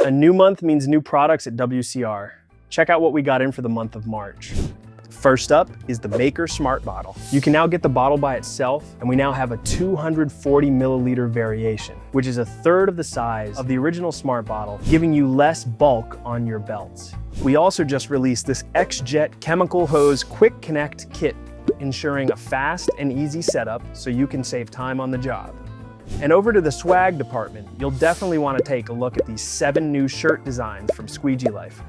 A new month means new products at WCR. Check out what we got in for the month of March. First up is the Maykker Smart Bottle. You can now get the bottle by itself, and we now have a 240 milliliter variation, which is a third of the size of the original Smart Bottle, giving you less bulk on your belts. We also just released this X-Jet Chemical Hose Quick Connect Kit, ensuring a fast and easy setup so you can save time on the job. And over to the swag department, you'll definitely want to take a look at these 7 new shirt designs from Squeegee Life.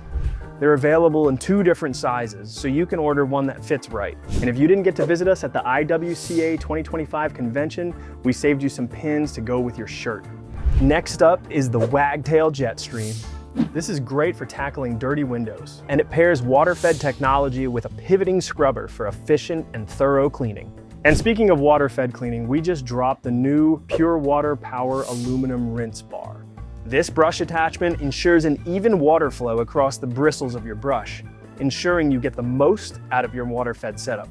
They're available in 2 different sizes, so you can order one that fits right. And if you didn't get to visit us at the IWCA 2025 convention, we saved you some pins to go with your shirt. Next up is the Wagtail Jetstream. This is great for tackling dirty windows, and it pairs water-fed technology with a pivoting scrubber for efficient and thorough cleaning. And speaking of water-fed cleaning, we just dropped the new Pure Water Power Aluminum Rinse Bar. This brush attachment ensures an even water flow across the bristles of your brush, ensuring you get the most out of your water-fed setup.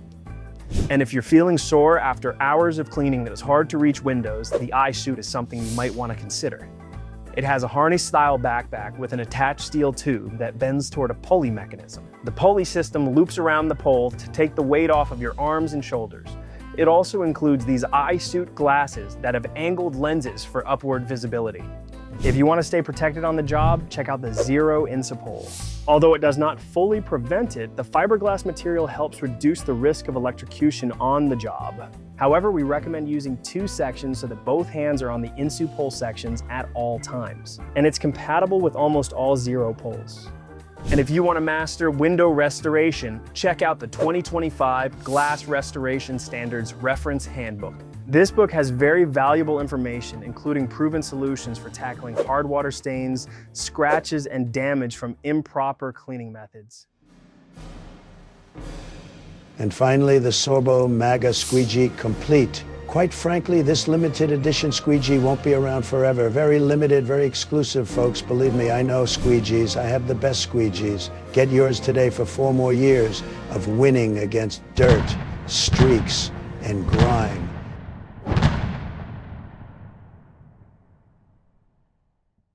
And if you're feeling sore after hours of cleaning that is hard to reach windows, the eye suit is something you might want to consider. It has a harness-style backpack with an attached steel tube that bends toward a pulley mechanism. The pulley system loops around the pole to take the weight off of your arms and shoulders. It also includes these eye suit glasses that have angled lenses for upward visibility. If you want to stay protected on the job, check out the XERO InsuPole. Although it does not fully prevent it, the fiberglass material helps reduce the risk of electrocution on the job. However, we recommend using 2 sections so that both hands are on the InsuPole sections at all times. And it's compatible with almost all XERO poles. And if you want to master window restoration, check out the 2025 Glass Restoration Standards Reference Handbook. This book has very valuable information, including proven solutions for tackling hard water stains, scratches, and damage from improper cleaning methods. And finally, the Sörbo MAGA Squeegee Complete. Quite frankly, this limited edition Squeegee won't be around forever. Very limited, very exclusive, folks. Believe me, I know squeegees. I have the best squeegees. Get yours today for 4 more years of winning against dirt, streaks, and grime.